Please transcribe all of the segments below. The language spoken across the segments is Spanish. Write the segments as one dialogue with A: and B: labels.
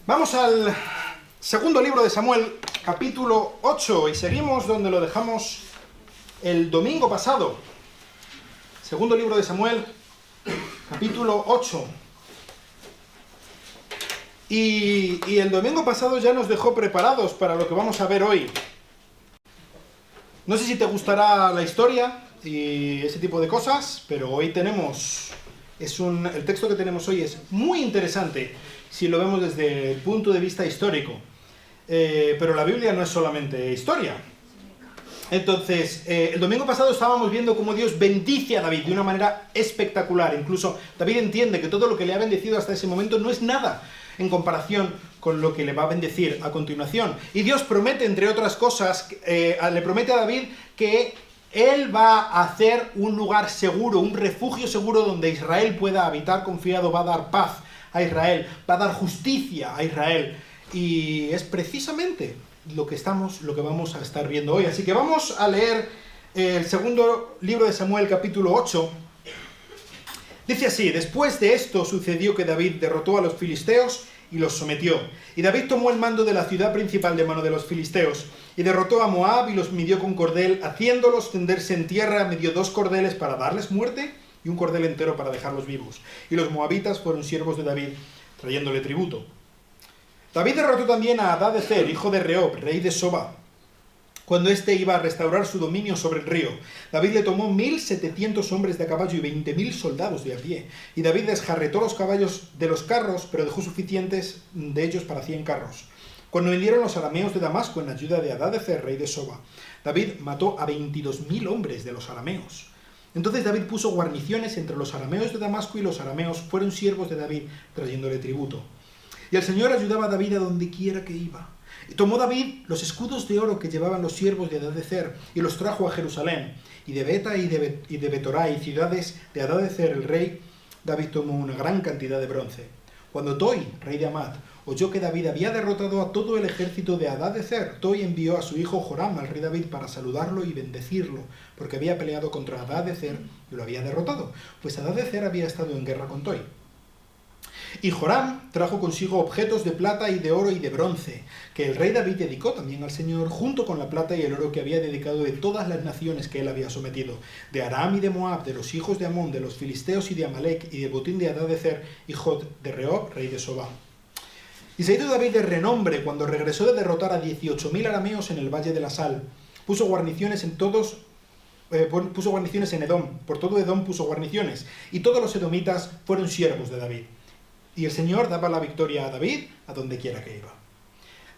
A: Vamos al segundo libro de Samuel, capítulo 8, y seguimos donde lo dejamos el domingo pasado. Segundo libro de Samuel, capítulo 8. Y el domingo pasado ya nos dejó preparados para lo que vamos a ver hoy. No sé si te gustará la historia y ese tipo de cosas, pero hoy tenemos... el texto que tenemos hoy es muy interesante si lo vemos desde el punto de vista histórico. Pero la Biblia no es solamente historia. Entonces, el domingo pasado estábamos viendo cómo Dios bendice a David de una manera espectacular. Incluso David entiende que todo lo que le ha bendecido hasta ese momento no es nada en comparación con lo que le va a bendecir a continuación. Y Dios promete, entre otras cosas, le promete a David que Él va a hacer un lugar seguro, un refugio seguro donde Israel pueda habitar confiado, va a dar paz a Israel, va a dar justicia a Israel. Y es precisamente lo que vamos a estar viendo hoy. Así que vamos a leer el segundo libro de Samuel, capítulo 8. Dice así: después de esto sucedió que David derrotó a los filisteos y los sometió. Y David tomó el mando de la ciudad principal de mano de los filisteos, y derrotó a Moab y los midió con cordel, haciéndolos tenderse en tierra. Midió 2 cordeles para darles muerte, y un cordel entero para dejarlos vivos. Y los moabitas fueron siervos de David, trayéndole tributo. David derrotó también a Hadadezer, hijo de Rehob, rey de Soba, cuando éste iba a restaurar su dominio sobre el río. David le tomó 1.700 hombres de a caballo y 20.000 soldados de a pie. Y David desjarretó los caballos de los carros, pero dejó suficientes de ellos para 100 carros. Cuando vinieron los arameos de Damasco en ayuda de Hadadezer, rey de Soba, David mató a 22.000 hombres de los arameos. Entonces David puso guarniciones entre los arameos de Damasco, y los arameos fueron siervos de David, trayéndole tributo. Y el Señor ayudaba a David a donde quiera que iba. Y tomó David los escudos de oro que llevaban los siervos de Hadadezer y los trajo a Jerusalén. Y de Beta y de Betorai, ciudades de Hadadezer el rey, David tomó una gran cantidad de bronce. Cuando Toi, rey de Amat, oyó que David había derrotado a todo el ejército de Hadadezer, Toi envió a su hijo Joram al rey David para saludarlo y bendecirlo, porque había peleado contra Hadadezer y lo había derrotado, pues Hadadezer había estado en guerra con Toi. Y Joram trajo consigo objetos de plata y de oro y de bronce, que el rey David dedicó también al Señor, junto con la plata y el oro que había dedicado de todas las naciones que él había sometido, de Aram y de Moab, de los hijos de Amón, de los filisteos y de Amalek, y del botín de Hadadezer, hijo de Rehob, rey de Soba. Y se hizo David de renombre cuando regresó de derrotar a 18.000 arameos en el Valle de la Sal. Puso guarniciones en Edom, por todo Edom puso guarniciones, y todos los edomitas fueron siervos de David. Y el Señor daba la victoria a David a donde quiera que iba.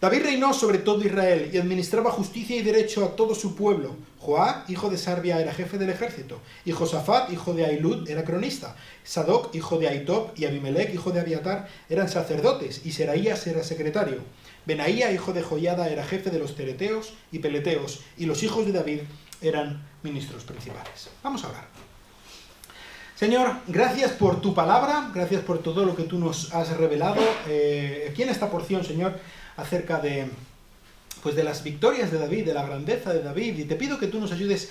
A: David reinó sobre todo Israel y administraba justicia y derecho a todo su pueblo. Joab, hijo de Sarbia, era jefe del ejército. Y Josafat, hijo de Ahilud, era cronista. Sadoc, hijo de Ahitob, y Abimelech, hijo de Abiatar, eran sacerdotes. Y Seraías era secretario. Benaía, hijo de Joiada, era jefe de los tereteos y peleteos. Y los hijos de David eran ministros principales. Vamos a hablar. Señor, gracias por tu palabra, gracias por todo lo que tú nos has revelado aquí en esta porción, Señor, acerca de las victorias de David, de la grandeza de David, y te pido que tú nos ayudes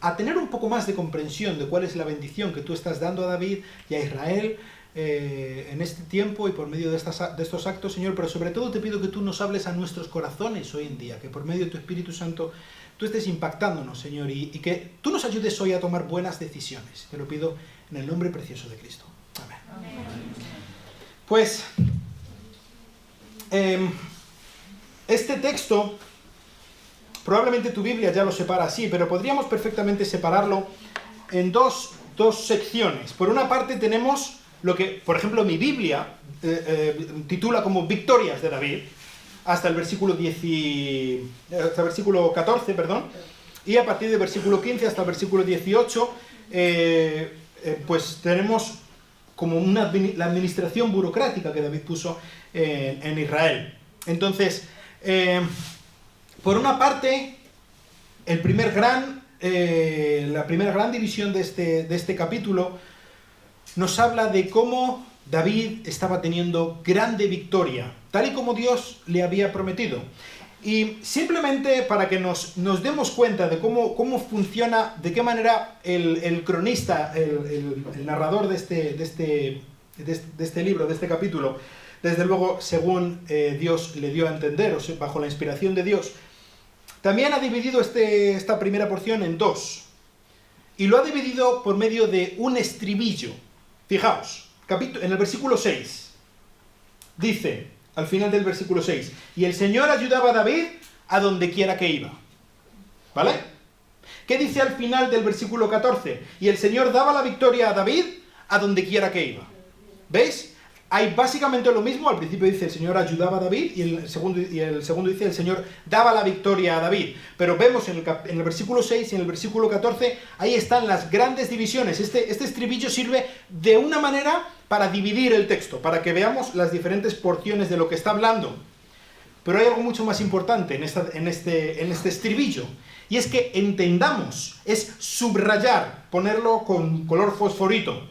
A: a tener un poco más de comprensión de cuál es la bendición que tú estás dando a David y a Israel en este tiempo y por medio de estos actos, Señor, pero sobre todo te pido que tú nos hables a nuestros corazones hoy en día, que por medio de tu Espíritu Santo tú estés impactándonos, Señor, y que tú nos ayudes hoy a tomar buenas decisiones. Te lo pido en el nombre precioso de Cristo. Amén. Amén. Pues, este texto, probablemente tu Biblia ya lo separa así, pero podríamos perfectamente separarlo en dos secciones. Por una parte tenemos lo que, por ejemplo, mi Biblia titula como Victorias de David, hasta el versículo 14, y a partir del versículo 15 hasta el versículo 18, pues tenemos como la administración burocrática que David puso en Israel. Entonces, por una parte, la primera gran división de este capítulo nos habla de cómo David estaba teniendo grande victoria, tal y como Dios le había prometido. Y simplemente para que nos demos cuenta de cómo funciona, de qué manera el cronista, el narrador de este libro, de este capítulo, desde luego según Dios le dio a entender, o sea, bajo la inspiración de Dios. También ha dividido esta primera porción en dos. Y lo ha dividido por medio de un estribillo. Fijaos, en el versículo 6, dice, al final del versículo 6, y el Señor ayudaba a David a donde quiera que iba. ¿Vale? ¿Qué dice al final del versículo 14? Y el Señor daba la victoria a David a donde quiera que iba. ¿Veis? Hay básicamente lo mismo. Al principio dice el Señor ayudaba a David y el segundo dice el Señor daba la victoria a David. Pero vemos en el versículo 6 y en el versículo 14, ahí están las grandes divisiones. Este estribillo sirve de una manera para dividir el texto, para que veamos las diferentes porciones de lo que está hablando. Pero hay algo mucho más importante en este estribillo. Y es que entendamos, es subrayar, ponerlo con color fosforito.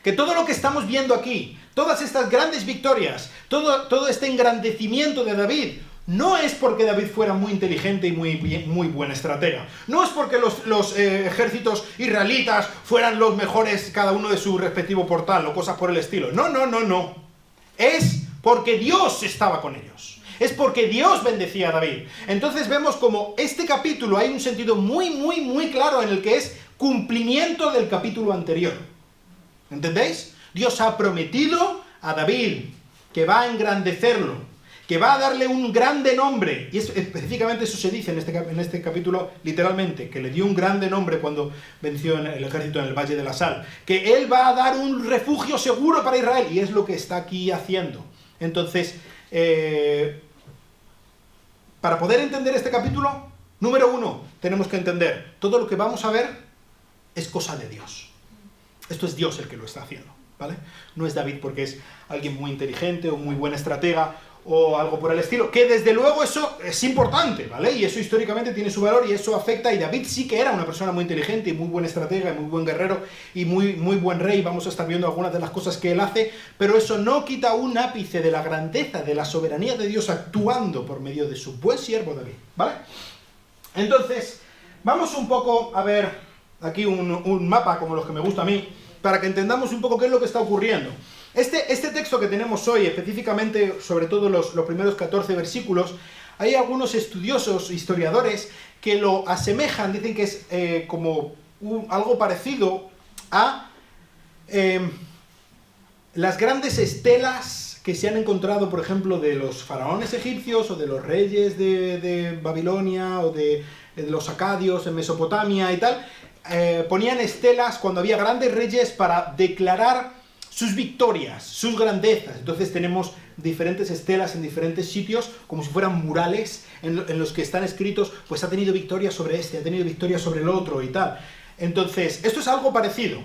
A: Que todo lo que estamos viendo aquí, todas estas grandes victorias, todo este engrandecimiento de David, no es porque David fuera muy inteligente y muy buen estratega. No es porque los ejércitos israelitas fueran los mejores, cada uno de su respectivo portal o cosas por el estilo. No. Es porque Dios estaba con ellos. Es porque Dios bendecía a David. Entonces vemos como este capítulo hay un sentido muy claro en el que es cumplimiento del capítulo anterior. ¿Entendéis? Dios ha prometido a David que va a engrandecerlo, que va a darle un grande nombre. Y específicamente eso se dice en este capítulo literalmente, que le dio un grande nombre cuando venció el ejército en el Valle de la Sal. Que Él va a dar un refugio seguro para Israel. Y es lo que está aquí haciendo. Entonces, para poder entender este capítulo, número 1, tenemos que entender, todo lo que vamos a ver es cosa de Dios. Esto es Dios el que lo está haciendo, ¿vale? No es David porque es alguien muy inteligente o muy buen estratega o algo por el estilo, que desde luego eso es importante, ¿vale? Y eso históricamente tiene su valor y eso afecta, y David sí que era una persona muy inteligente y muy buen estratega y muy buen guerrero y muy buen rey. Vamos a estar viendo algunas de las cosas que él hace, pero eso no quita un ápice de la grandeza, de la soberanía de Dios actuando por medio de su buen siervo David, ¿vale? Entonces, vamos un poco a ver aquí un mapa como los que me gusta a mí, para que entendamos un poco qué es lo que está ocurriendo. Este texto que tenemos hoy, específicamente, sobre todo los primeros 14 versículos, hay algunos estudiosos, historiadores, que lo asemejan, dicen que es como algo parecido a las grandes estelas que se han encontrado, por ejemplo, de los faraones egipcios o de los reyes de Babilonia o de los acadios en Mesopotamia y tal. Ponían estelas cuando había grandes reyes para declarar sus victorias, sus grandezas. Entonces tenemos diferentes estelas en diferentes sitios, como si fueran murales en los que están escritos, pues ha tenido victoria sobre este, ha tenido victoria sobre el otro y tal. Entonces, esto es algo parecido,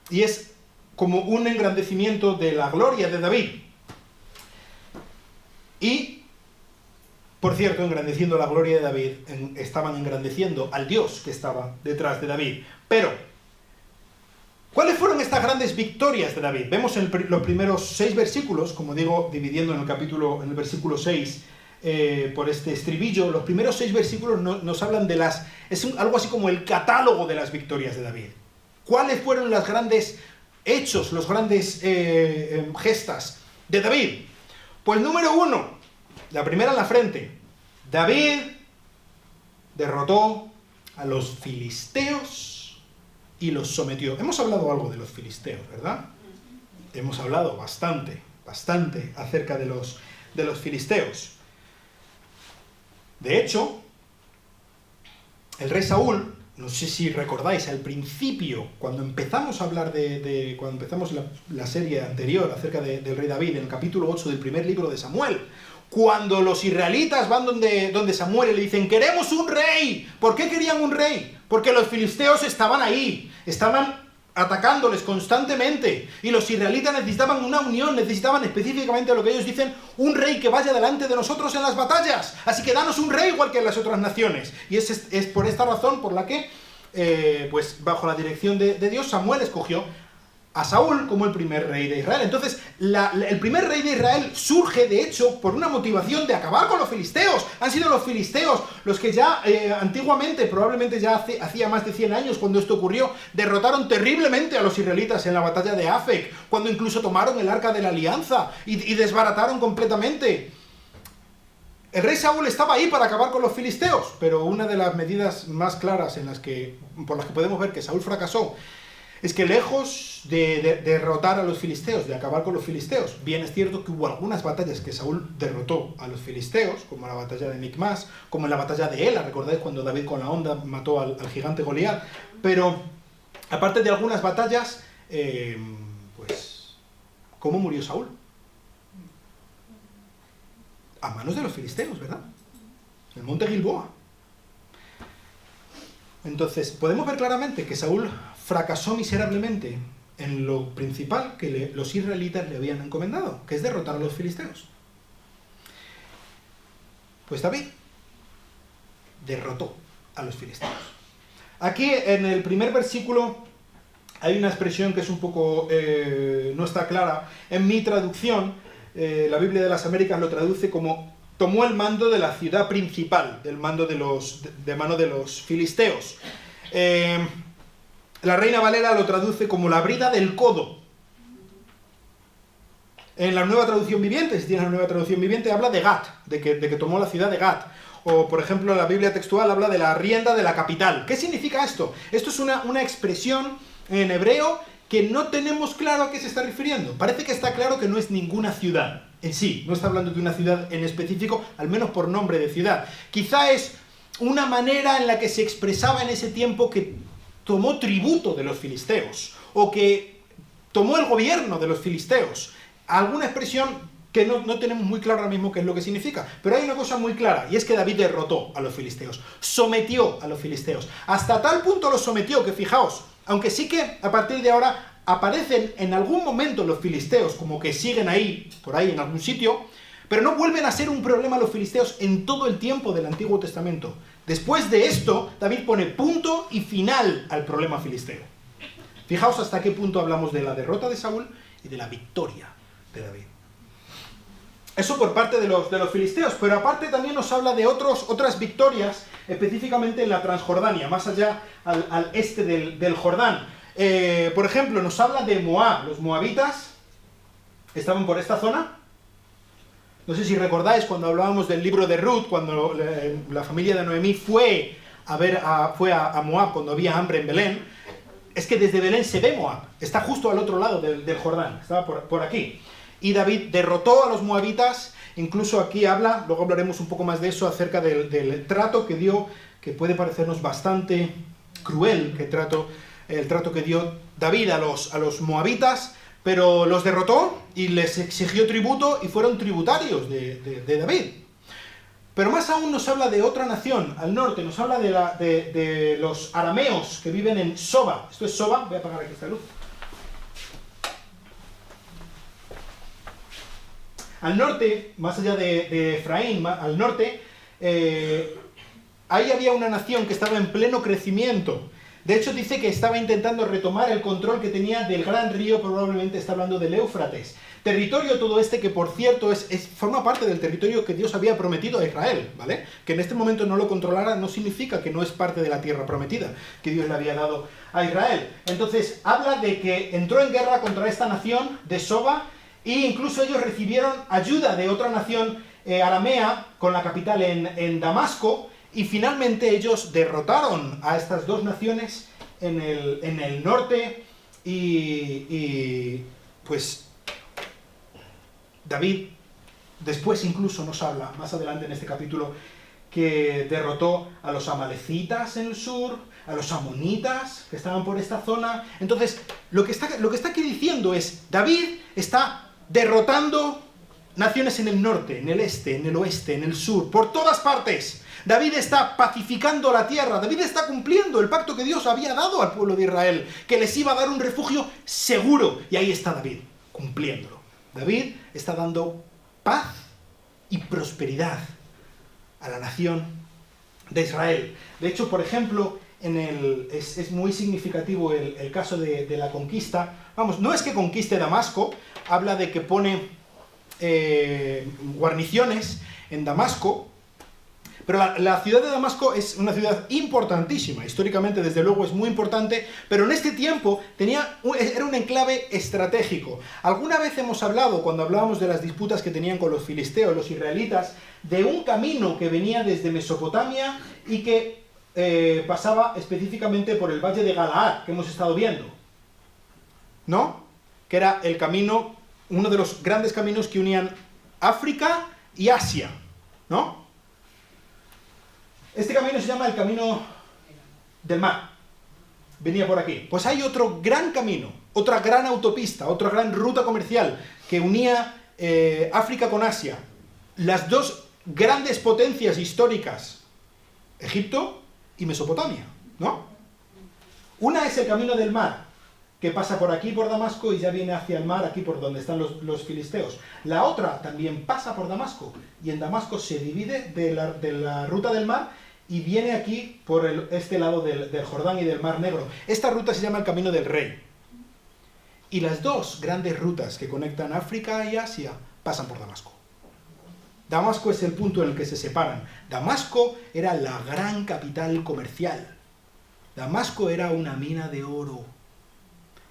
A: y es como un engrandecimiento de la gloria de David. Y, por cierto, engrandeciendo la gloria de David, estaban engrandeciendo al Dios que estaba detrás de David. Pero, ¿cuáles fueron estas grandes victorias de David? Vemos en los primeros 6 versículos, como digo, dividiendo en el versículo 6, por este estribillo. Los primeros 6 versículos nos hablan de algo así como el catálogo de las victorias de David. ¿Cuáles fueron los grandes hechos, los grandes gestas de David? Pues número 1, la primera en la frente. David derrotó a los filisteos y los sometió. Hemos hablado algo de los filisteos, ¿verdad? Hemos hablado bastante acerca de los filisteos. De hecho, el rey Saúl, no sé si recordáis, al principio, cuando empezamos a hablar cuando empezamos la serie anterior acerca del rey David, en el capítulo 8 del primer libro de Samuel, cuando los israelitas van donde Samuel y le dicen, queremos un rey. ¿Por qué querían un rey? Porque los filisteos estaban ahí, estaban atacándoles constantemente, y los israelitas necesitaban una unión, necesitaban específicamente lo que ellos dicen, un rey que vaya delante de nosotros en las batallas. Así que danos un rey igual que en las otras naciones. Y es por esta razón por la que, pues bajo la dirección de Dios, Samuel escogió a Saúl como el primer rey de Israel. Entonces, el primer rey de Israel surge, de hecho, por una motivación de acabar con los filisteos. Han sido los filisteos los que ya antiguamente, probablemente ya hacía más de 100 años cuando esto ocurrió, derrotaron terriblemente a los israelitas en la batalla de Afec, cuando incluso tomaron el Arca de la Alianza y desbarataron completamente. El rey Saúl estaba ahí para acabar con los filisteos, pero una de las medidas más claras por las que podemos ver que Saúl fracasó es que lejos de derrotar a los filisteos, de acabar con los filisteos, bien es cierto que hubo algunas batallas que Saúl derrotó a los filisteos, como la batalla de Micmas, como en la batalla de Ela, recordáis cuando David con la honda mató al gigante Goliat, pero aparte de algunas batallas, pues, ¿cómo murió Saúl? A manos de los filisteos, ¿verdad? En el monte Gilboa. Entonces, podemos ver claramente que Saúl fracasó miserablemente en lo principal que los israelitas le habían encomendado, que es derrotar a los filisteos. Pues David derrotó a los filisteos. Aquí en el primer versículo hay una expresión que es un poco, no está clara. En mi traducción, la Biblia de las Américas lo traduce como tomó el mando de la ciudad principal, del mando de mano de los filisteos. La Reina Valera lo traduce como la brida del codo. En la nueva traducción viviente, si tienes la nueva traducción viviente, habla de Gat, de que tomó la ciudad de Gat. O, por ejemplo, la Biblia textual habla de la rienda de la capital. ¿Qué significa esto? Esto es una expresión en hebreo que no tenemos claro a qué se está refiriendo. Parece que está claro que no es ninguna ciudad en sí. No está hablando de una ciudad en específico, al menos por nombre de ciudad. Quizá es una manera en la que se expresaba en ese tiempo que tomó tributo de los filisteos, o que tomó el gobierno de los filisteos. Alguna expresión que no tenemos muy claro ahora mismo qué es lo que significa, pero hay una cosa muy clara, y es que David derrotó a los filisteos, sometió a los filisteos, hasta tal punto los sometió que, fijaos, aunque sí que a partir de ahora aparecen en algún momento los filisteos, como que siguen ahí, por ahí en algún sitio, pero no vuelven a ser un problema los filisteos en todo el tiempo del Antiguo Testamento. Después de esto, David pone punto y final al problema filisteo. Fijaos hasta qué punto hablamos de la derrota de Saúl y de la victoria de David. Eso por parte de los filisteos, pero aparte también nos habla de otras victorias, específicamente en la Transjordania, más allá al este del Jordán. Por ejemplo, nos habla de Moab. Los moabitas estaban por esta zona. No sé si recordáis cuando hablábamos del libro de Ruth, cuando la familia de Noemí fue a Moab cuando había hambre en Belén. Es que desde Belén se ve Moab, está justo al otro lado del Jordán, estaba por aquí. Y David derrotó a los moabitas, incluso aquí habla, luego hablaremos un poco más de eso, acerca del trato que dio, que puede parecernos bastante cruel, el trato que dio David a los moabitas, pero los derrotó y les exigió tributo y fueron tributarios de David. Pero más aún nos habla de otra nación, al norte, nos habla de los arameos que viven en Soba. Esto es Soba, voy a apagar aquí esta luz. Al norte, más allá de Efraín, al norte, ahí había una nación que estaba en pleno crecimiento. De hecho, dice que estaba intentando retomar el control que tenía del gran río, probablemente está hablando del Éufrates. Territorio todo este que, por cierto, forma parte del territorio que Dios había prometido a Israel, ¿vale? Que en este momento no lo controlara no significa que no es parte de la tierra prometida que Dios le había dado a Israel. Entonces, habla de que entró en guerra contra esta nación de Soba, e incluso ellos recibieron ayuda de otra nación aramea, con la capital en Damasco, y finalmente ellos derrotaron a estas dos naciones en el norte, y pues David después incluso nos habla, más adelante en este capítulo, que derrotó a los amalecitas en el sur, a los amonitas que estaban por esta zona. Entonces, lo que está aquí diciendo es, David está derrotando naciones en el norte, en el este, en el oeste, en el sur, por todas partes. David está pacificando la tierra, David está cumpliendo el pacto que Dios había dado al pueblo de Israel, que les iba a dar un refugio seguro, y ahí está David, cumpliéndolo. David está dando paz y prosperidad a la nación de Israel. De hecho, por ejemplo, es muy significativo el caso de la conquista. Vamos, no es que conquiste Damasco, habla de que pone guarniciones en Damasco, pero la ciudad de Damasco es una ciudad importantísima, históricamente desde luego es muy importante, pero en este tiempo era un enclave estratégico. Alguna vez hemos hablado, cuando hablábamos de las disputas que tenían con los filisteos, los israelitas, de un camino que venía desde Mesopotamia y que pasaba específicamente por el valle de Galaad, que hemos estado viendo, ¿no? Que era el camino, uno de los grandes caminos que unían África y Asia, ¿no? Este camino se llama el Camino del Mar. Venía por aquí. Pues hay otro gran camino, otra gran autopista, otra gran ruta comercial que unía África con Asia. Las dos grandes potencias históricas, Egipto y Mesopotamia, ¿no? Una es el Camino del Mar, que pasa por aquí, por Damasco, y ya viene hacia el mar, aquí por donde están los filisteos. La otra también pasa por Damasco, y en Damasco se divide de la ruta del mar, y viene aquí por este lado del Jordán y del Mar Negro. Esta ruta se llama el Camino del Rey. Y las dos grandes rutas que conectan África y Asia pasan por Damasco. Damasco es el punto en el que se separan. Damasco era la gran capital comercial. Damasco era una mina de oro.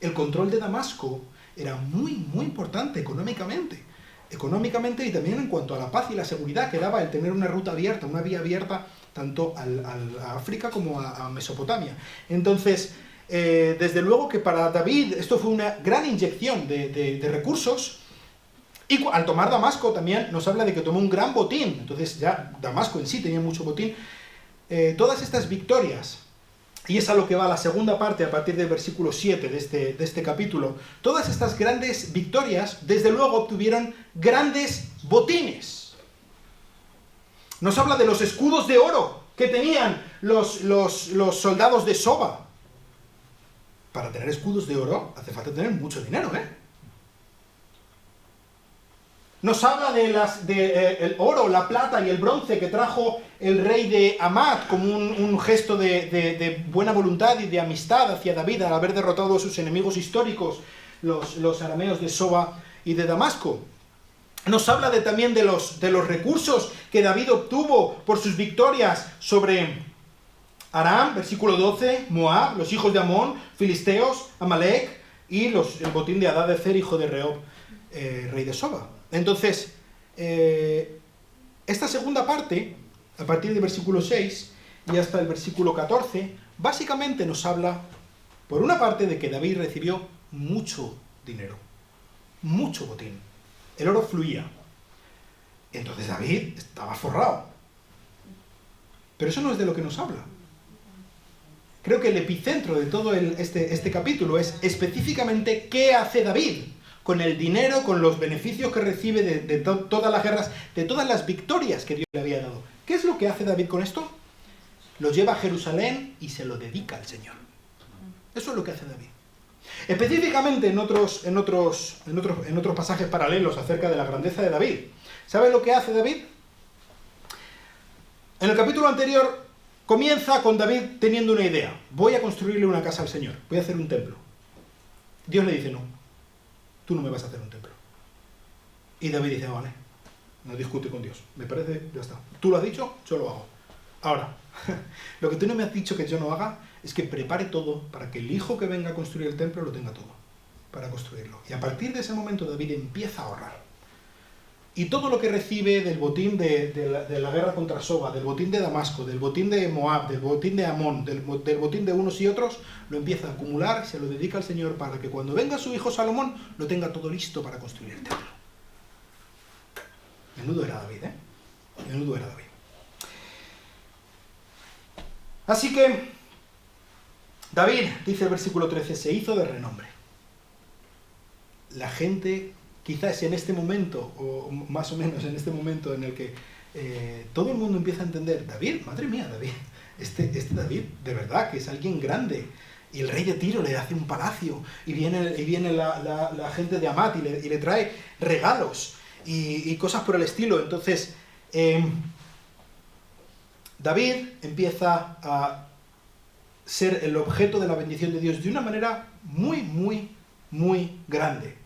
A: El control de Damasco era muy, muy importante económicamente. Económicamente y también en cuanto a la paz y la seguridad que daba el tener una ruta abierta, una vía abierta tanto a África como a Mesopotamia. Entonces, desde luego que para David esto fue una gran inyección de recursos, y al tomar Damasco también nos habla de que tomó un gran botín. Entonces ya Damasco en sí tenía mucho botín. Todas estas victorias, y es a lo que va la segunda parte a partir del versículo 7 de este capítulo, todas estas grandes victorias desde luego obtuvieron grandes botines. Nos habla de los escudos de oro que tenían los soldados de Soba. Para tener escudos de oro hace falta tener mucho dinero, ¿eh? Nos habla el oro, la plata y el bronce que trajo el rey de Hamat como un gesto de buena voluntad y de amistad hacia David al haber derrotado a sus enemigos históricos, los arameos de Soba y de Damasco. Nos habla también de los recursos que David obtuvo por sus victorias sobre Aram, versículo 12, Moab, los hijos de Amón, filisteos, Amalek y el botín de Hadadezer, hijo de Rehob, rey de Soba. Entonces, esta segunda parte, a partir del versículo 6 y hasta el versículo 14, básicamente nos habla, por una parte, de que David recibió mucho dinero, mucho botín. El oro fluía. Entonces David estaba forrado. Pero eso no es de lo que nos habla. Creo que el epicentro de todo este capítulo es específicamente qué hace David con el dinero, con los beneficios que recibe de todas las guerras, de todas las victorias que Dios le había dado. ¿Qué es lo que hace David con esto? Lo lleva a Jerusalén y se lo dedica al Señor. Eso es lo que hace David. Específicamente en otros pasajes paralelos acerca de la grandeza de David. ¿Saben lo que hace David? En el capítulo anterior comienza con David teniendo una idea. Voy a construirle una casa al Señor. Voy a hacer un templo. Dios le dice, no, tú no me vas a hacer un templo. Y David dice, vale, no discute con Dios. Me parece, ya está. Tú lo has dicho, yo lo hago. Ahora, lo que tú no me has dicho que yo no haga es que prepare todo para que el hijo que venga a construir el templo lo tenga todo para construirlo. Y a partir de ese momento David empieza a ahorrar. Y todo lo que recibe del botín de la guerra contra Soba, del botín de Damasco, del botín de Moab, del botín de Amón, del botín de unos y otros, lo empieza a acumular y se lo dedica al Señor para que cuando venga su hijo Salomón lo tenga todo listo para construir el templo. Menudo era David, ¿eh? Menudo era David. Así que David, dice el versículo 13, se hizo de renombre. La gente, quizás en este momento, o más o menos en este momento en el que todo el mundo empieza a entender, David, madre mía, David, este David, de verdad, que es alguien grande, y el rey de Tiro le hace un palacio, y viene la gente de Hamat y le trae regalos, y cosas por el estilo. Entonces, David empieza a ser el objeto de la bendición de Dios de una manera muy, muy, muy grande.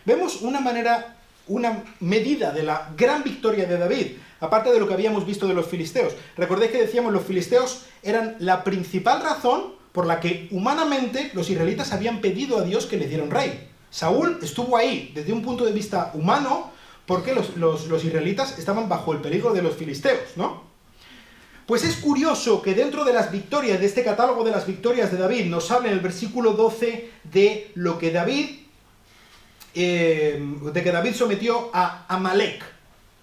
A: Vemos una medida de la gran victoria de David, aparte de lo que habíamos visto de los filisteos. Recordéis que decíamos los filisteos eran la principal razón por la que humanamente los israelitas habían pedido a Dios que le diera un rey. Saúl estuvo ahí desde un punto de vista humano porque los israelitas estaban bajo el peligro de los filisteos, ¿no? Pues es curioso que dentro de las victorias, de este catálogo de las victorias de David, nos habla en el versículo 12 de lo que David sometió a Amalek.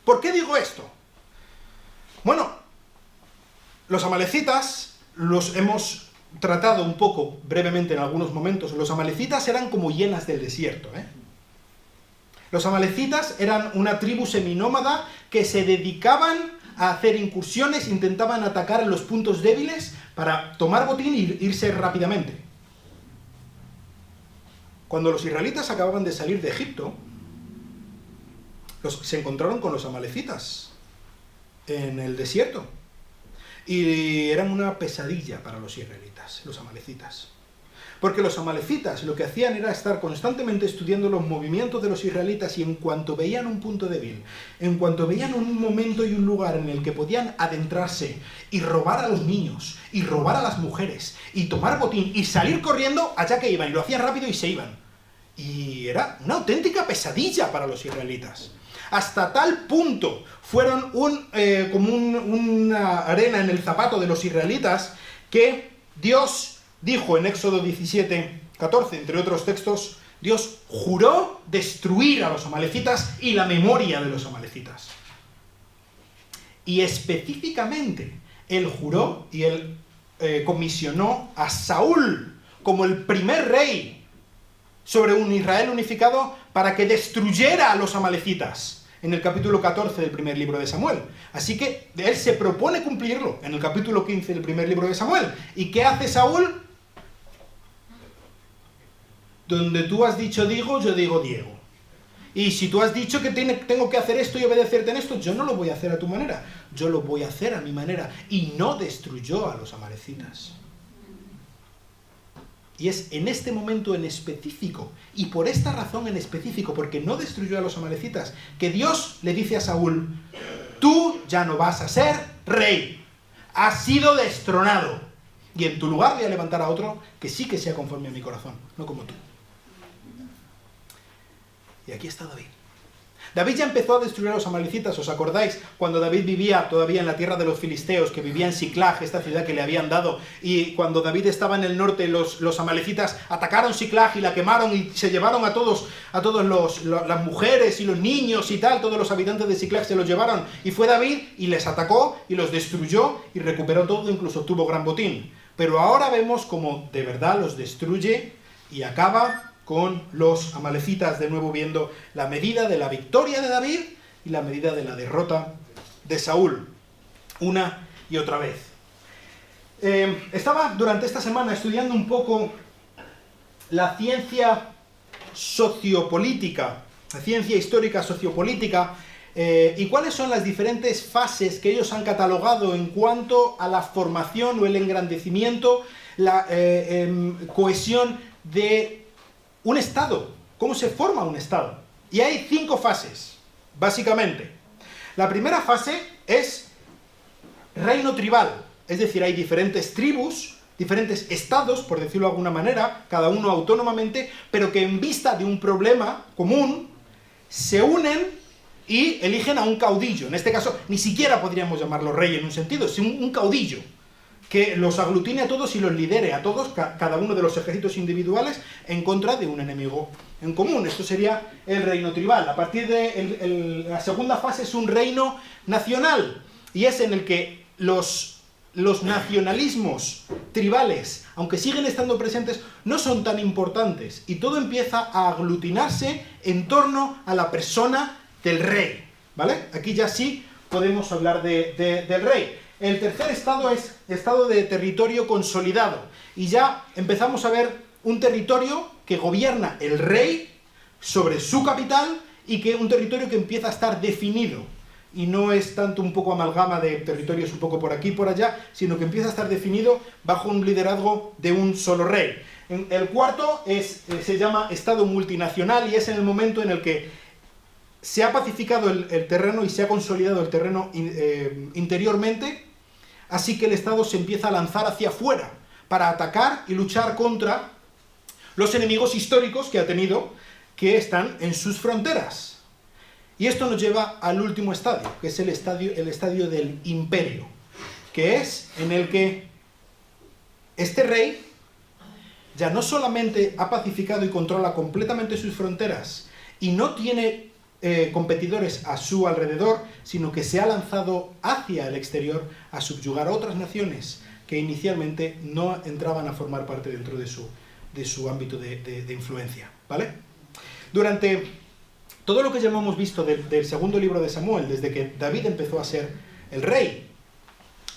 A: ¿Por qué digo esto? Bueno, los amalecitas los hemos tratado un poco brevemente en algunos momentos. Los amalecitas eran como hienas del desierto, ¿eh? Los amalecitas eran una tribu seminómada que se dedicaban a hacer incursiones, intentaban atacar en los puntos débiles para tomar botín e irse rápidamente. Cuando los israelitas acababan de salir de Egipto, se encontraron con los amalecitas en el desierto. Y eran una pesadilla para los israelitas, los amalecitas. Porque los amalecitas lo que hacían era estar constantemente estudiando los movimientos de los israelitas y en cuanto veían un punto débil, en cuanto veían un momento y un lugar en el que podían adentrarse y robar a los niños, y robar a las mujeres, y tomar botín, y salir corriendo, allá que iban, y lo hacían rápido y se iban. Y era una auténtica pesadilla para los israelitas. Hasta tal punto fueron como una arena en el zapato de los israelitas que Dios dijo en Éxodo 17, 14, entre otros textos, Dios juró destruir a los amalecitas y la memoria de los amalecitas. Y específicamente, Él juró y Él comisionó a Saúl como el primer rey sobre un Israel unificado para que destruyera a los amalecitas, en el capítulo 14 del primer libro de Samuel. Así que Él se propone cumplirlo en el capítulo 15 del primer libro de Samuel. ¿Y qué hace Saúl? Donde tú has dicho digo, yo digo Diego. Y si tú has dicho que tengo que hacer esto y obedecerte en esto, yo no lo voy a hacer a tu manera, yo lo voy a hacer a mi manera. Y no destruyó a los amalecitas. Y es en este momento en específico, y por esta razón en específico, porque no destruyó a los amalecitas, que Dios le dice a Saúl, tú ya no vas a ser rey, has sido destronado, y en tu lugar voy a levantar a otro que sí que sea conforme a mi corazón, no como tú. Y aquí está David. David ya empezó a destruir a los amalecitas, ¿os acordáis? Cuando David vivía todavía en la tierra de los filisteos, que vivía en Siclag, esta ciudad que le habían dado, y cuando David estaba en el norte, los amalecitas atacaron Siclag y la quemaron y se llevaron a todas las mujeres y los niños y tal, todos los habitantes de Siclag se los llevaron, y fue David y les atacó y los destruyó y recuperó todo, incluso tuvo gran botín. Pero ahora vemos cómo de verdad los destruye y acaba con los amalecitas, de nuevo viendo la medida de la victoria de David y la medida de la derrota de Saúl, una y otra vez. Estaba durante esta semana estudiando un poco la ciencia sociopolítica, la ciencia histórica sociopolítica, y cuáles son las diferentes fases que ellos han catalogado en cuanto a la formación o el engrandecimiento, la cohesión de un Estado, cómo se forma un Estado. Y hay 5 fases, básicamente. La primera fase es reino tribal, es decir, hay diferentes tribus, diferentes estados, por decirlo de alguna manera, cada uno autónomamente, pero que en vista de un problema común, se unen y eligen a un caudillo. En este caso, ni siquiera podríamos llamarlo rey en un sentido, sino un caudillo, que los aglutine a todos y los lidere a todos, cada uno de los ejércitos individuales, en contra de un enemigo en común. Esto sería el reino tribal. A partir de la segunda fase es un reino nacional, y es en el que los nacionalismos tribales, aunque siguen estando presentes, no son tan importantes, y todo empieza a aglutinarse en torno a la persona del rey, ¿vale? Aquí ya sí podemos hablar del rey. El tercer estado es estado de territorio consolidado, y ya empezamos a ver un territorio que gobierna el rey sobre su capital, y que un territorio que empieza a estar definido. y no es tanto un poco amalgama de territorios un poco por aquí y por allá, sino que empieza a estar definido bajo un liderazgo de un solo rey. El cuarto se llama Estado multinacional y es en el momento en el que se ha pacificado el terreno y se ha consolidado el terreno interiormente, así que el Estado se empieza a lanzar hacia afuera para atacar y luchar contra los enemigos históricos que ha tenido, que están en sus fronteras. Y esto nos lleva al último estadio, que es el estadio del imperio, que es en el que este rey ya no solamente ha pacificado y controla completamente sus fronteras y no tiene competidores a su alrededor, sino que se ha lanzado hacia el exterior a subyugar a otras naciones que inicialmente no entraban a formar parte dentro de su ámbito de influencia, ¿vale? Durante todo lo que ya hemos visto del segundo libro de Samuel, desde que David empezó a ser el rey,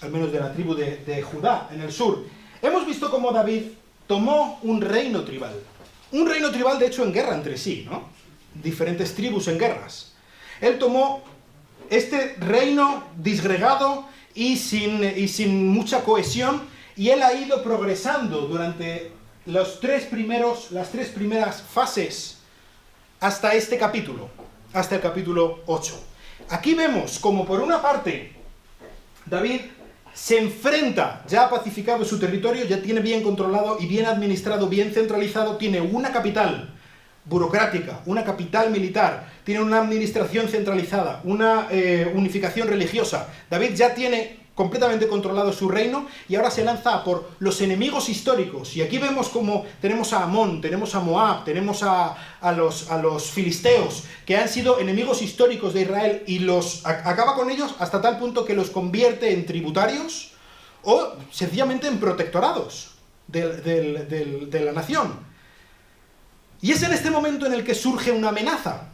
A: al menos de la tribu de Judá, en el sur, hemos visto cómo David tomó un reino tribal. Un reino tribal, de hecho, en guerra entre sí, ¿no? Diferentes tribus en guerras. Él tomó este reino disgregado y sin mucha cohesión, y él ha ido progresando durante las tres primeras fases hasta este capítulo, hasta el capítulo 8. Aquí vemos como por una parte David se enfrenta, ya ha pacificado su territorio, ya tiene bien controlado y bien administrado, bien centralizado, tiene una capital burocrática, una capital militar, tiene una administración centralizada, una unificación religiosa. David ya tiene completamente controlado su reino y ahora se lanza por los enemigos históricos. Y aquí vemos como tenemos a Amón, tenemos a Moab, tenemos a los filisteos, que han sido enemigos históricos de Israel, y acaba con ellos hasta tal punto que los convierte en tributarios o sencillamente en protectorados de la nación. Y es en este momento en el que surge una amenaza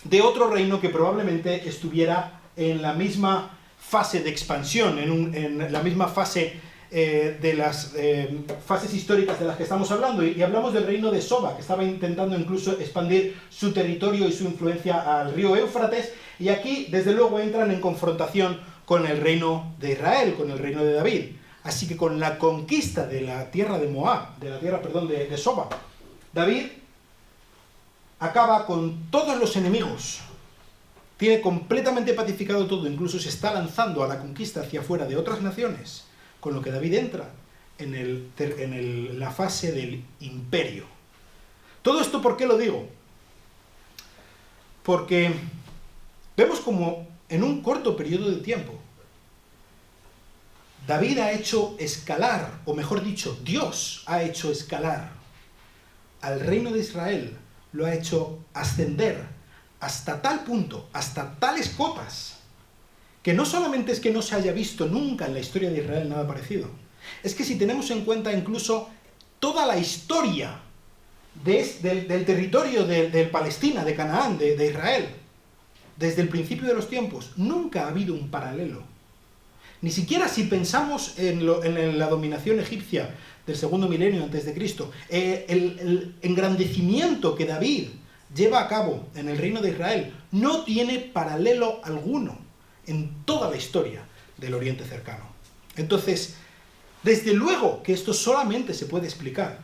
A: de otro reino que probablemente estuviera en la misma fase de expansión, en la misma fase de las fases históricas de las que estamos hablando, y hablamos del reino de Soba, que estaba intentando incluso expandir su territorio y su influencia al río Éufrates, y aquí desde luego entran en confrontación con el reino de Israel, con el reino de David. Así que con la conquista de la tierra de Moab, de Soba, David acaba con todos los enemigos. Tiene completamente pacificado todo, incluso se está lanzando a la conquista hacia afuera de otras naciones, con lo que David entra en la fase del imperio. ¿Todo esto por qué lo digo? Porque vemos como en un corto periodo de tiempo, David ha hecho escalar, o mejor dicho, Dios ha hecho escalar al reino de Israel, lo ha hecho ascender hasta tal punto, hasta tales cotas, que no solamente es que no se haya visto nunca en la historia de Israel nada parecido, es que si tenemos en cuenta incluso toda la historia del territorio de Palestina, de Canaán, de Israel, desde el principio de los tiempos, nunca ha habido un paralelo. Ni siquiera si pensamos en la dominación egipcia del segundo milenio antes de Cristo, el engrandecimiento que David lleva a cabo en el reino de Israel no tiene paralelo alguno en toda la historia del Oriente cercano. Entonces, desde luego que esto solamente se puede explicar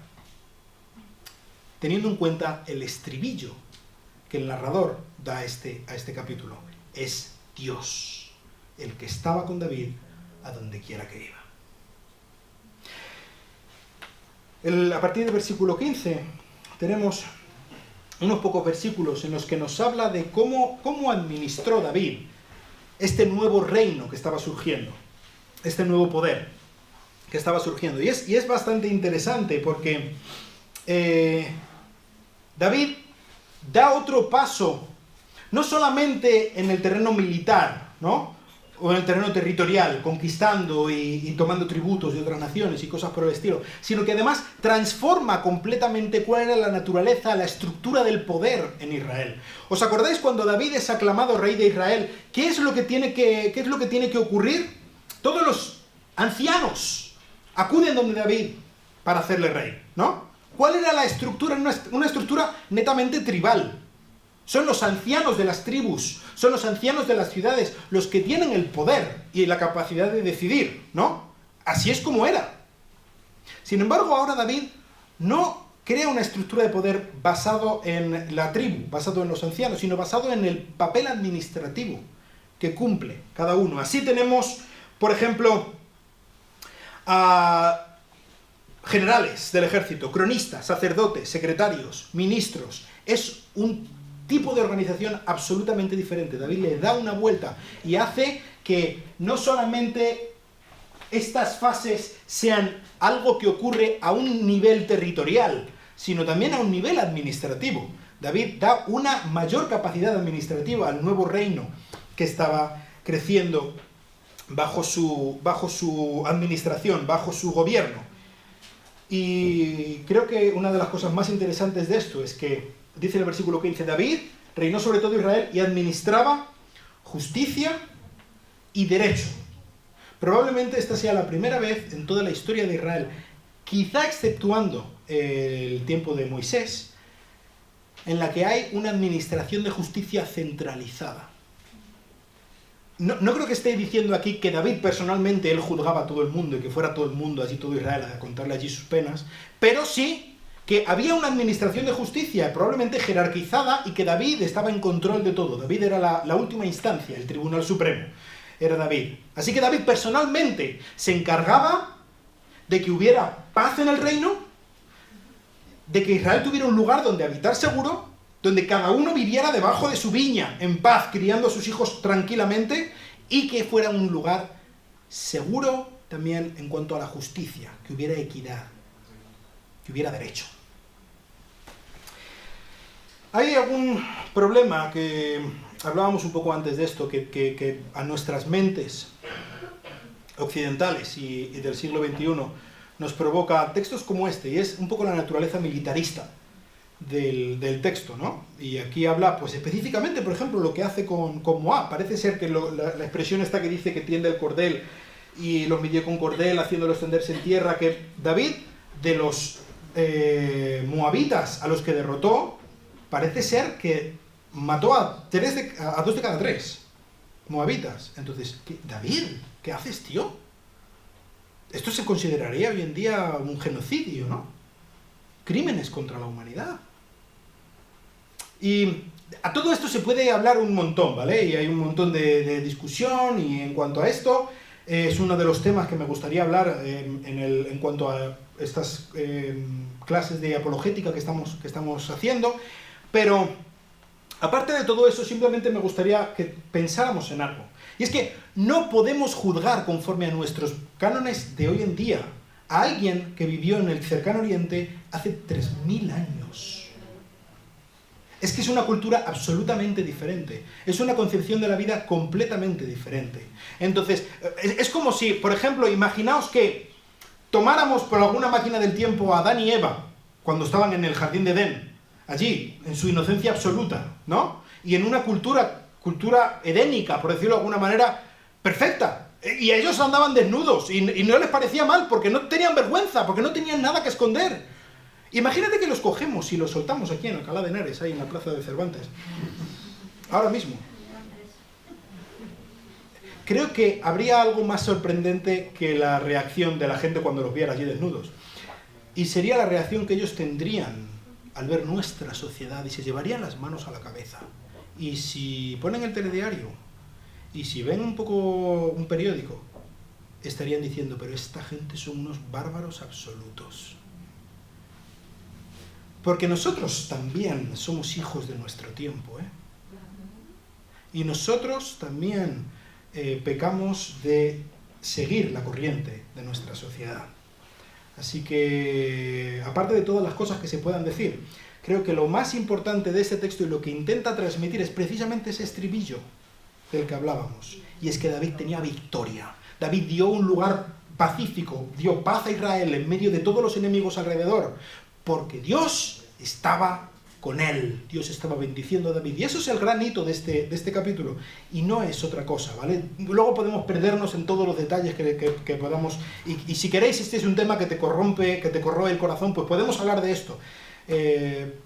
A: teniendo en cuenta el estribillo que el narrador da a este capítulo. Es Dios el que estaba con David a donde quiera que iba. A partir del versículo 15 tenemos unos pocos versículos en los que nos habla de cómo administró David este nuevo reino que estaba surgiendo, este nuevo poder que estaba surgiendo. Y es bastante interesante porque David da otro paso, no solamente en el terreno militar, ¿no?, o en el terreno territorial, conquistando y tomando tributos de otras naciones y cosas por el estilo, sino que además transforma completamente cuál era la naturaleza, la estructura del poder en Israel. ¿Os acordáis cuando David es aclamado rey de Israel? ¿Qué es lo que tiene que ocurrir? Todos los ancianos acuden donde David para hacerle rey, ¿no? ¿Cuál era la estructura? Una estructura netamente tribal. Son los ancianos de las tribus, son los ancianos de las ciudades, los que tienen el poder y la capacidad de decidir, ¿no? Así es como era. Sin embargo, ahora David no crea una estructura de poder basado en la tribu, basado en los ancianos, sino basado en el papel administrativo que cumple cada uno. Así tenemos, por ejemplo, a generales del ejército, cronistas, sacerdotes, secretarios, ministros. Es un tipo de organización absolutamente diferente. David le da una vuelta y hace que no solamente estas fases sean algo que ocurre a un nivel territorial, sino también a un nivel administrativo. David da una mayor capacidad administrativa al nuevo reino que estaba creciendo bajo su administración, bajo su gobierno. Y creo que una de las cosas más interesantes de esto es que, dice en el versículo 15, David reinó sobre todo Israel y administraba justicia y derecho. Probablemente esta sea la primera vez en toda la historia de Israel, quizá exceptuando el tiempo de Moisés, en la que hay una administración de justicia centralizada. No creo que esté diciendo aquí que David personalmente, él juzgaba a todo el mundo y que fuera todo el mundo, allí todo Israel, a contarle allí sus penas, pero sí que había una administración de justicia probablemente jerarquizada y que David estaba en control de todo. David era la última instancia, el Tribunal Supremo, era David. Así que David personalmente se encargaba de que hubiera paz en el reino, de que Israel tuviera un lugar donde habitar seguro, donde cada uno viviera debajo de su viña, en paz, criando a sus hijos tranquilamente, y que fuera un lugar seguro también en cuanto a la justicia, que hubiera equidad, que hubiera derecho. Hay algún problema que hablábamos un poco antes de esto, que a nuestras mentes occidentales y del siglo XXI nos provoca textos como este, y es un poco la naturaleza militarista del texto, ¿no? Y aquí habla, pues específicamente, por ejemplo, lo que hace con Moab. Parece ser que la expresión esta que dice que tiende el cordel y los midió con cordel, haciéndolo extenderse en tierra, que David, de los moabitas a los que derrotó, parece ser que mató a 2 de cada 3 moabitas. Entonces, David, ¿qué haces, tío? Esto se consideraría hoy en día un genocidio, ¿no? Crímenes contra la humanidad. Y a todo esto se puede hablar un montón, ¿vale? Y hay un montón de discusión, y en cuanto a esto, es uno de los temas que me gustaría hablar en cuanto a estas clases de apologética que estamos haciendo. Pero, aparte de todo eso, simplemente me gustaría que pensáramos en algo. Y es que no podemos juzgar conforme a nuestros cánones de hoy en día a alguien que vivió en el cercano oriente hace 3000 años. Es que es una cultura absolutamente diferente. Es una concepción de la vida completamente diferente. Entonces, es como si, por ejemplo, imaginaos que tomáramos por alguna máquina del tiempo a Adán y Eva, cuando estaban en el jardín de Edén, allí, en su inocencia absoluta, ¿no? Y en una cultura edénica, por decirlo de alguna manera, perfecta. Y ellos andaban desnudos, y no les parecía mal, porque no tenían vergüenza, porque no tenían nada que esconder. Imagínate que los cogemos y los soltamos aquí en Alcalá de Henares, ahí en la plaza de Cervantes. Ahora mismo. Creo que habría algo más sorprendente que la reacción de la gente cuando los viera allí desnudos. Y sería la reacción que ellos tendrían al ver nuestra sociedad, y se llevarían las manos a la cabeza. Y si ponen el telediario, y si ven un poco un periódico, estarían diciendo, pero esta gente son unos bárbaros absolutos. Porque nosotros también somos hijos de nuestro tiempo, ¿eh? Y nosotros también pecamos de seguir la corriente de nuestra sociedad. Así que, aparte de todas las cosas que se puedan decir, creo que lo más importante de este texto y lo que intenta transmitir es precisamente ese estribillo del que hablábamos. Y es que David tenía victoria. David dio un lugar pacífico, dio paz a Israel en medio de todos los enemigos alrededor, porque Dios estaba con él, Dios estaba bendiciendo a David. Y eso es el gran hito de este capítulo, y no es otra cosa, ¿vale? Luego podemos perdernos en todos los detalles que podamos, y si queréis, este es un tema que te corrompe, que te corroe el corazón, pues podemos hablar de esto.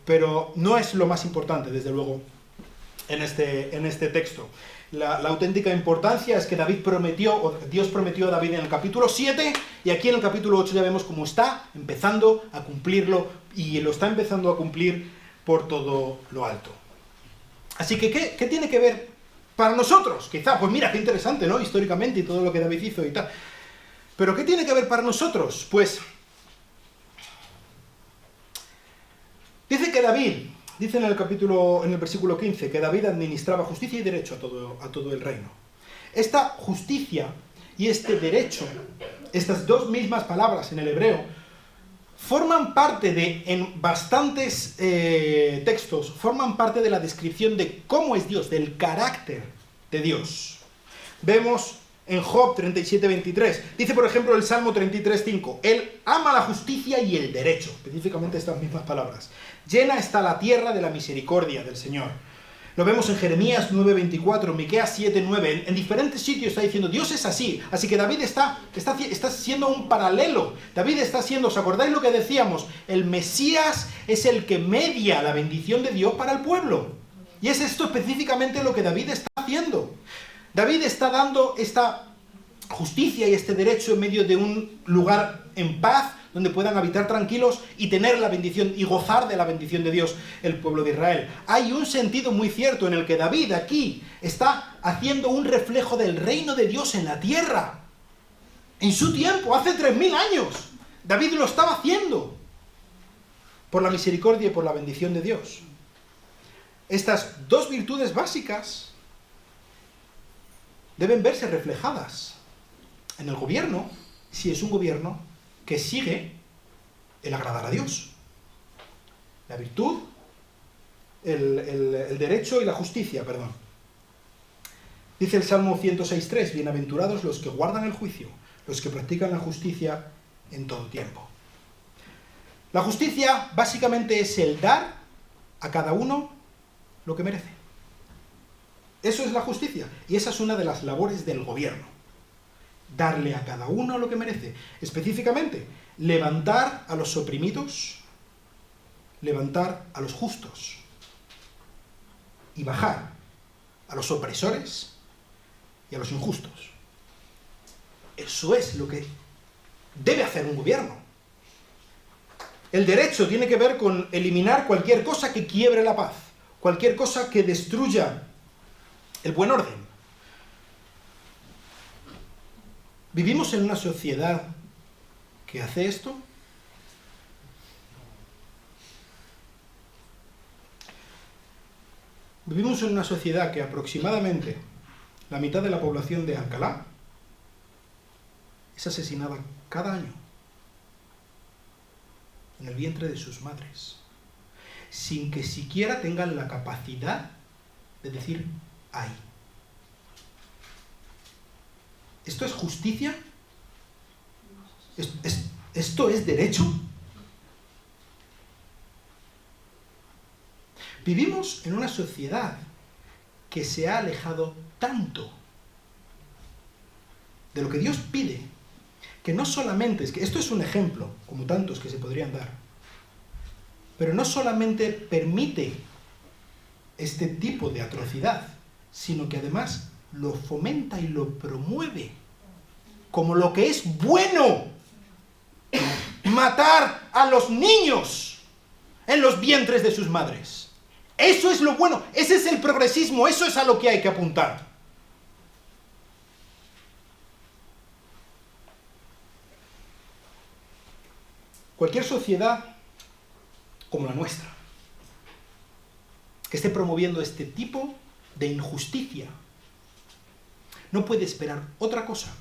A: Pero no es lo más importante, desde luego, en este texto. La auténtica importancia es que David prometió, o Dios prometió a David en el capítulo 7, y aquí en el capítulo 8 ya vemos cómo está empezando a cumplirlo, y lo está empezando a cumplir por todo lo alto. Así que, ¿qué tiene que ver para nosotros? Quizá, pues mira, qué interesante, ¿no? Históricamente y todo lo que David hizo y tal. Pero ¿qué tiene que ver para nosotros? Pues, dice que David, dice en el versículo 15, que David administraba justicia y derecho a todo el reino. Esta justicia y este derecho, estas dos mismas palabras en el hebreo, forman parte en bastantes textos, forman parte de la descripción de cómo es Dios, del carácter de Dios. Vemos en Job 37:23, dice por ejemplo el Salmo 33:5, Él ama la justicia y el derecho, específicamente estas mismas palabras. Llena está la tierra de la misericordia del Señor. Lo vemos en Jeremías 9:24, Miqueas 7:9, en diferentes sitios está diciendo, Dios es así. Así que David está siendo un paralelo. David está siendo, ¿os acordáis lo que decíamos? El Mesías es el que media la bendición de Dios para el pueblo. Y es esto específicamente lo que David está haciendo. David está dando esta justicia y este derecho en medio de un lugar en paz, donde puedan habitar tranquilos y tener la bendición y gozar de la bendición de Dios el pueblo de Israel. Hay un sentido muy cierto en el que David aquí está haciendo un reflejo del reino de Dios en la tierra. En su tiempo, hace 3000 años, David lo estaba haciendo por la misericordia y por la bendición de Dios. Estas dos virtudes básicas deben verse reflejadas en el gobierno, si es un gobierno que sigue el agradar a Dios. La virtud, el derecho y la justicia, perdón. Dice el Salmo 106:3, bienaventurados los que guardan el juicio, los que practican la justicia en todo tiempo. La justicia básicamente es el dar a cada uno lo que merece. Eso es la justicia, y esa es una de las labores del gobierno. Darle a cada uno lo que merece. Específicamente, levantar a los oprimidos, levantar a los justos, y bajar a los opresores y a los injustos. Eso es lo que debe hacer un gobierno. El derecho tiene que ver con eliminar cualquier cosa que quiebre la paz, cualquier cosa que destruya el buen orden. ¿Vivimos en una sociedad que hace esto? Vivimos en una sociedad que aproximadamente la mitad de la población de Alcalá es asesinada cada año en el vientre de sus madres, sin que siquiera tengan la capacidad de decir ¡ay! ¿Esto es justicia? ¿Esto es derecho? Vivimos en una sociedad que se ha alejado tanto de lo que Dios pide, que no solamente, es que esto es un ejemplo, como tantos que se podrían dar, pero no solamente permite este tipo de atrocidad, sino que además lo fomenta y lo promueve como lo que es bueno. Matar a los niños en los vientres de sus madres. Eso es lo bueno, ese es el progresismo, eso es a lo que hay que apuntar. Cualquier sociedad como la nuestra, que esté promoviendo este tipo de injusticia, no puede esperar otra cosa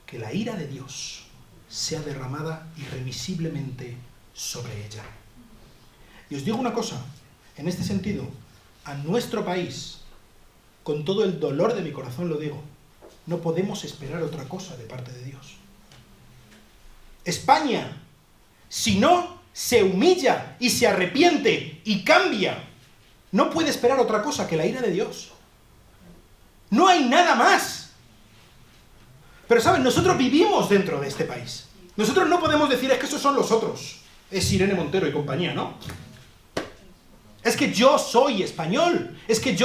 A: que la ira de Dios sea derramada irremisiblemente sobre ella. Y os digo una cosa, en este sentido, a nuestro país, con todo el dolor de mi corazón lo digo, no podemos esperar otra cosa de parte de Dios. España, si no se humilla y se arrepiente y cambia, no puede esperar otra cosa que la ira de Dios. No hay nada más. Pero saben, nosotros vivimos dentro de este país. Nosotros no podemos decir, es que esos son los otros. Es Irene Montero y compañía, ¿no? Es que yo soy español. Es que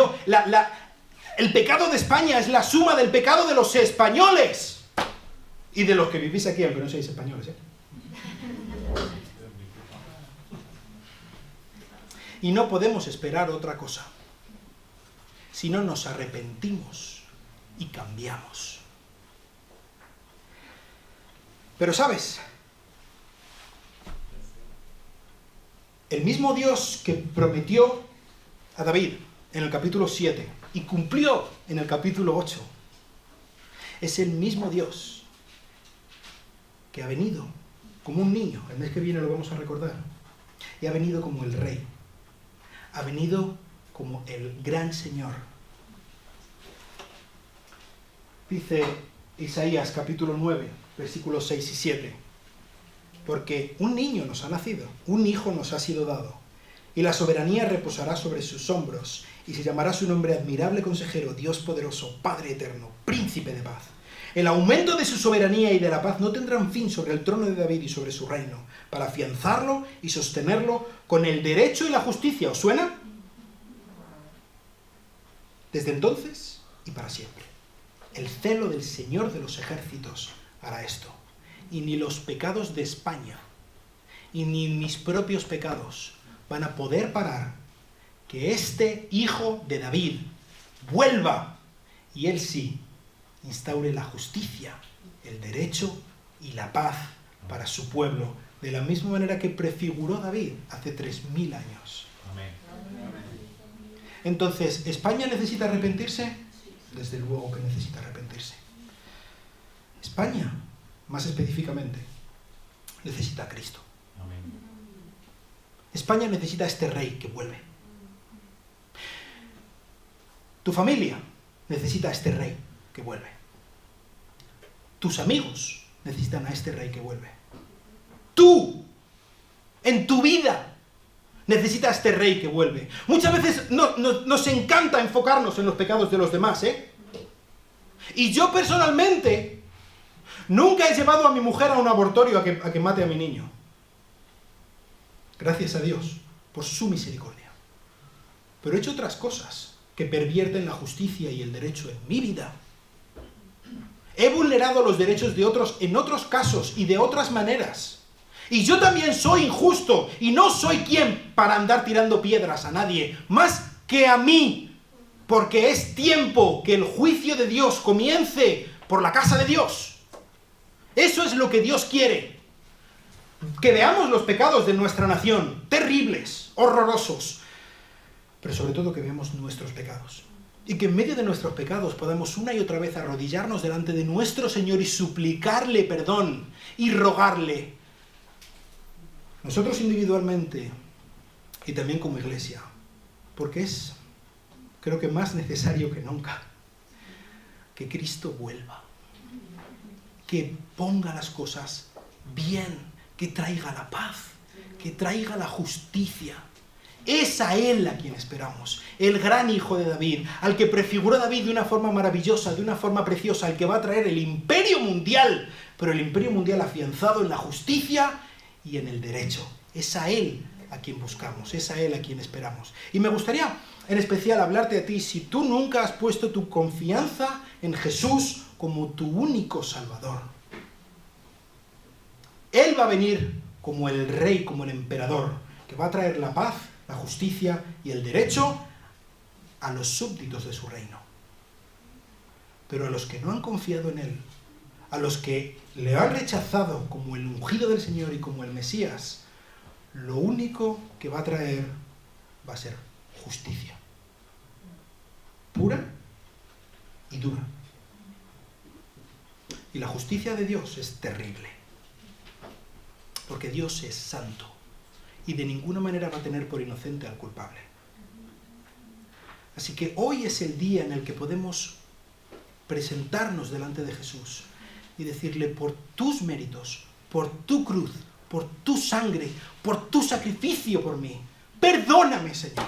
A: el pecado de España es la suma del pecado de los españoles. Y de los que vivís aquí, aunque no seáis españoles, ¿eh? Y no podemos esperar otra cosa. Si no nos arrepentimos y cambiamos. Pero ¿sabes? El mismo Dios que prometió a David en el capítulo 7 y cumplió en el capítulo 8, es el mismo Dios que ha venido como un niño, el mes que viene lo vamos a recordar, y ha venido como el Rey, ha venido como el gran Señor. Dice Isaías capítulo 9, versículos 6 y 7. Porque un niño nos ha nacido, un hijo nos ha sido dado, y la soberanía reposará sobre sus hombros, y se llamará su nombre admirable consejero, Dios poderoso, Padre eterno, príncipe de paz. El aumento de su soberanía y de la paz no tendrán fin sobre el trono de David y sobre su reino, para afianzarlo y sostenerlo con el derecho y la justicia. ¿Os suena? Desde entonces y para siempre. El celo del Señor de los ejércitos hará esto. Y ni los pecados de España, y ni mis propios pecados van a poder parar que este hijo de David vuelva, y él sí, instaure la justicia, el derecho y la paz para su pueblo, de la misma manera que prefiguró David hace 3000 años. Amén. Entonces, ¿España necesita arrepentirse? Desde luego que necesita arrepentirse. España, más específicamente, necesita a Cristo. Amén. España necesita a este rey que vuelve. Tu familia necesita a este rey que vuelve. Tus amigos necesitan a este rey que vuelve. Tú, en tu vida, necesitas a este rey que vuelve. Muchas veces nos encanta enfocarnos en los pecados de los demás, ¿eh? Y yo personalmente nunca he llevado a mi mujer a un abortorio a que mate a mi niño. Gracias a Dios por su misericordia. Pero he hecho otras cosas que pervierten la justicia y el derecho en mi vida. He vulnerado los derechos de otros en otros casos y de otras maneras. Y yo también soy injusto y no soy quien para andar tirando piedras a nadie, más que a mí, porque es tiempo que el juicio de Dios comience por la casa de Dios. Eso es lo que Dios quiere. Que veamos los pecados de nuestra nación, terribles, horrorosos, pero sobre todo que veamos nuestros pecados. Y que en medio de nuestros pecados podamos una y otra vez arrodillarnos delante de nuestro Señor y suplicarle perdón y rogarle. Nosotros individualmente y también como iglesia, porque es, creo que más necesario que nunca, que Cristo vuelva, que ponga las cosas bien, que traiga la paz, que traiga la justicia. Es a Él a quien esperamos, el gran hijo de David, al que prefiguró David de una forma maravillosa, de una forma preciosa, al que va a traer el imperio mundial, pero el imperio mundial afianzado en la justicia y en el derecho. Es a Él a quien buscamos, es a Él a quien esperamos. Y me gustaría en especial hablarte a ti, si tú nunca has puesto tu confianza en Jesús como tu único Salvador. Él va a venir como el rey, como el emperador, que va a traer la paz, la justicia y el derecho a los súbditos de su reino. Pero a los que no han confiado en Él, a los que le han rechazado como el ungido del Señor y como el Mesías, lo único que va a traer va a ser justicia. Pura y dura. Y la justicia de Dios es terrible. Porque Dios es santo. Y de ninguna manera va a tener por inocente al culpable. Así que hoy es el día en el que podemos presentarnos delante de Jesús y decirle: por tus méritos, por tu cruz, por tu sangre, por tu sacrificio por mí, perdóname, Señor.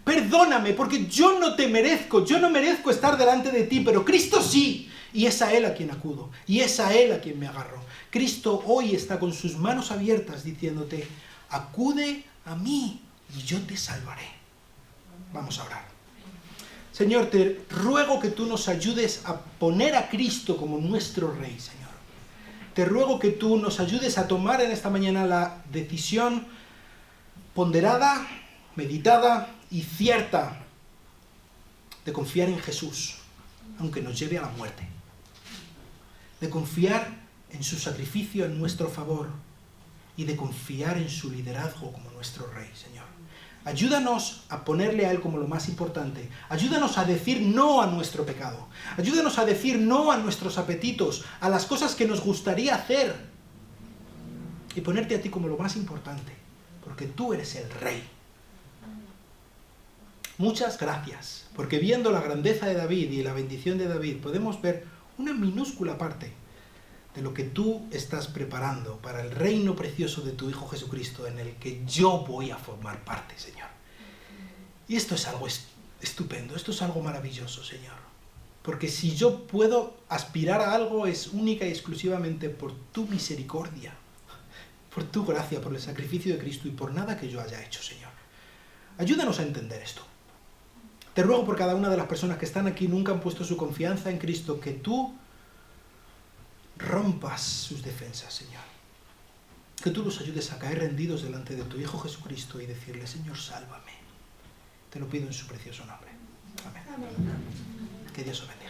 A: Perdóname, porque yo no te merezco, yo no merezco estar delante de ti, pero Cristo sí, y es a Él a quien acudo, y es a Él a quien me agarro. Cristo hoy está con sus manos abiertas diciéndote: acude a mí y yo te salvaré. Vamos a orar. Señor, te ruego que tú nos ayudes a poner a Cristo como nuestro Rey, Señor. Te ruego que tú nos ayudes a tomar en esta mañana la decisión ponderada, meditada y cierta de confiar en Jesús, aunque nos lleve a la muerte. De confiar en su sacrificio en nuestro favor y de confiar en su liderazgo como nuestro Rey, Señor. Ayúdanos a ponerle a Él como lo más importante. Ayúdanos a decir no a nuestro pecado. Ayúdanos a decir no a nuestros apetitos, a las cosas que nos gustaría hacer. Y ponerte a ti como lo más importante, porque tú eres el Rey. Muchas gracias, porque viendo la grandeza de David y la bendición de David, podemos ver una minúscula parte de lo que tú estás preparando para el reino precioso de tu Hijo Jesucristo, en el que yo voy a formar parte, Señor. Y esto es algo estupendo, esto es algo maravilloso, Señor. Porque si yo puedo aspirar a algo, es única y exclusivamente por tu misericordia, por tu gracia, por el sacrificio de Cristo y por nada que yo haya hecho, Señor. Ayúdanos a entender esto. Te ruego por cada una de las personas que están aquí, nunca han puesto su confianza en Cristo, que tú rompas sus defensas, Señor. Que tú los ayudes a caer rendidos delante de tu Hijo Jesucristo y decirle, Señor, sálvame. Te lo pido en su precioso nombre. Amén. Que Dios os bendiga.